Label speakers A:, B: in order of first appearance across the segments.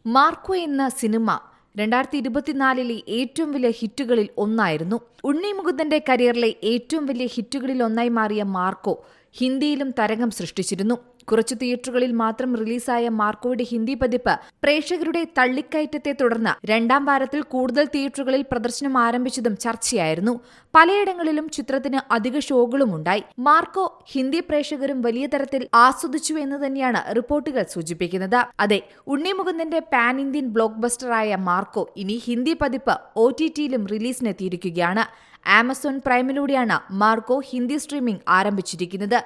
A: Marco എന്ന cinema 2024 ഏറ്റവും വലിയ ഹിറ്റുകളിൽ ഒന്നായിരുന്നു. ഉണ്ണി മുകുന്ദന്റെ കരിയറിലെ ഏറ്റവും വലിയ ഹിറ്റുകളിൽ ഒന്നായി മാറിയ മാർക്കോ ഹിന്ദിയിലും തരംഗം സൃഷ്ടിച്ചിരുന്നു. കുറച്ചു തിയേറ്ററുകളിൽ മാത്രം റിലീസായ മാർക്കോയുടെ ഹിന്ദി പതിപ്പ് പ്രേക്ഷകരുടെ തള്ളിക്കയറ്റത്തെ തുടർന്ന് രണ്ടാം വാരത്തിൽ കൂടുതൽ തിയേറ്ററുകളിൽ പ്രദർശനം ആരംഭിച്ചതും ചർച്ചയായിരുന്നു. പലയിടങ്ങളിലും ചിത്രത്തിന് അധിക ഷോകളുമുണ്ടായി. മാർക്കോ ഹിന്ദി പ്രേക്ഷകരും വലിയ തരത്തിൽ ആസ്വദിച്ചു എന്ന് തന്നെയാണ് റിപ്പോർട്ടുകൾ സൂചിപ്പിക്കുന്നത്. അതെ, ഉണ്ണി മുകുന്ദന്റെ പാൻ ഇന്ത്യൻ ബ്ലോക്ക് ബസ്റ്ററായ മാർക്കോ ഇനി ഹിന്ദി പതിപ്പ് OTTയിലും റിലീസിനെത്തിയിരിക്കുകയാണ്. ആമസോൺ പ്രൈമിലൂടെയാണ് മാർക്കോ ഹിന്ദി സ്ട്രീമിംഗ് ആരംഭിച്ചിരിക്കുന്നത്.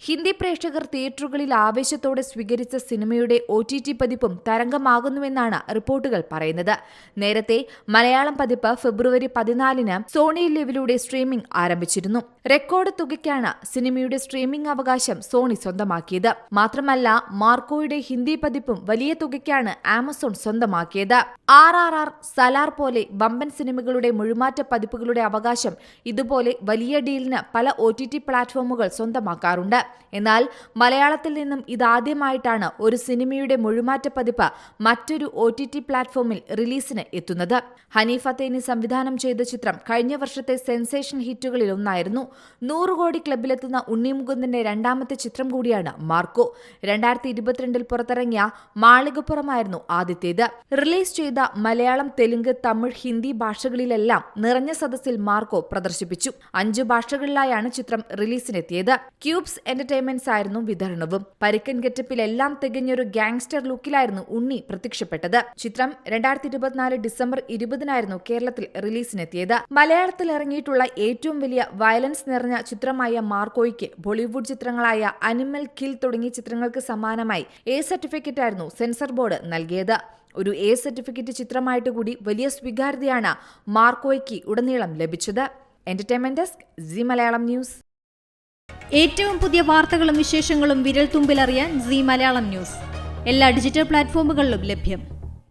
A: ഹിന്ദി പ്രേക്ഷകർ തിയേറ്ററുകളിൽ ആവേശത്തോടെ സ്വീകരിച്ച സിനിമയുടെ OTT പതിപ്പും തരംഗമാകുന്നുവെന്നാണ് റിപ്പോർട്ടുകൾ പറയുന്നത്. നേരത്തെ മലയാളം പതിപ്പ് ഫെബ്രുവരി 14 സോണി ലിവിലൂടെ സ്ട്രീമിംഗ് ആരംഭിച്ചിരുന്നു. റെക്കോർഡ് തുകയ്ക്കാണ് സിനിമയുടെ സ്ട്രീമിംഗ് അവകാശം സോണി സ്വന്തമാക്കിയത്. മാത്രമല്ല, മാർക്കോയുടെ ഹിന്ദി പതിപ്പും വലിയ തുകയ്ക്കാണ് ആമസോൺ സ്വന്തമാക്കിയത്. RRR, സലാർ പോലെ വമ്പൻ സിനിമകളുടെ മുഴുമാറ്റ പതിപ്പുകളുടെ അവകാശം ഇതുപോലെ വലിയ ഡീലിന് പല OTT പ്ലാറ്റ്ഫോമുകൾ സ്വന്തമാക്കാറുണ്ട്. എന്നാൽ മലയാളത്തിൽ നിന്നും ഇതാദ്യമായിട്ടാണ് ഒരു സിനിമയുടെ മുഴുമാറ്റ പതിപ്പ് മറ്റൊരു OTT പ്ലാറ്റ്ഫോമിൽ റിലീസിന് എത്തുന്നത്. ഹനീഫ് ഫത്തേനി സംവിധാനം ചെയ്ത ചിത്രം കഴിഞ്ഞ വർഷത്തെ സെൻസേഷൻ ഹിറ്റുകളിൽ ഒന്നായിരുന്നു. 100 കോടി ക്ലബിലെത്തുന്ന ഉണ്ണി മുകുന്ദന്റെ രണ്ടാമത്തെ ചിത്രം കൂടിയാണ് മാർക്കോ. 2022 പുറത്തിറങ്ങിയ മാളികപ്പുറമായിരുന്നു ആദ്യത്തേത്. റിലീസ് ചെയ്ത മലയാളം, തെലുങ്ക്, തമിഴ്, ഹിന്ദി ഭാഷകളിലെല്ലാം നിറഞ്ഞ സദസ്സിൽ മാർക്കോ പ്രദർശിപ്പിച്ചു. 5 ഭാഷകളിലായാണ് ചിത്രം റിലീസിനെത്തിയത്. ക്യൂബ്സ് എന്റർടൈൻമെന്റ്സ് ആയിരുന്നു വിതരണവും. പരിക്കൻ ഗെറ്റപ്പിലെല്ലാം തികഞ്ഞൊരു ഗാങ്സ്റ്റർ ലുക്കിലായിരുന്നു ഉണ്ണി പ്രത്യക്ഷപ്പെട്ടത്. ചിത്രം 2024 ഡിസംബർ 20 കേരളത്തിൽ റിലീസിനെത്തിയത്. മലയാളത്തിൽ ഇറങ്ങിയിട്ടുള്ള ഏറ്റവും വലിയ വയലൻസ് നിറഞ്ഞ ചിത്രമായ മാർക്കോയ്ക്ക് ബോളിവുഡ് ചിത്രങ്ങളായ അനിമൽ, കിൽ തുടങ്ങിയ ചിത്രങ്ങൾക്ക് സമാനമായി A സർട്ടിഫിക്കറ്റ് ആയിരുന്നു സെൻസർ ബോർഡ് നൽകിയത്. ഒരു A സർട്ടിഫിക്കറ്റ് ചിത്രമായിട്ട് കൂടി വലിയ സ്വീകാര്യതയാണ് മാർക്കോയ്ക്ക് ഉടനീളം ലഭിച്ചത്. Entertainment desk, Zee Malayalam news.
B: ഏറ്റവും പുതിയ വാർത്തകളും വിശേഷങ്ങളും വിരൽ തുമ്പിലറിയാൻ സീ മലയാളം ന്യൂസ് എല്ലാ ഡിജിറ്റൽ പ്ലാറ്റ്ഫോമുകളിലും ലഭ്യം.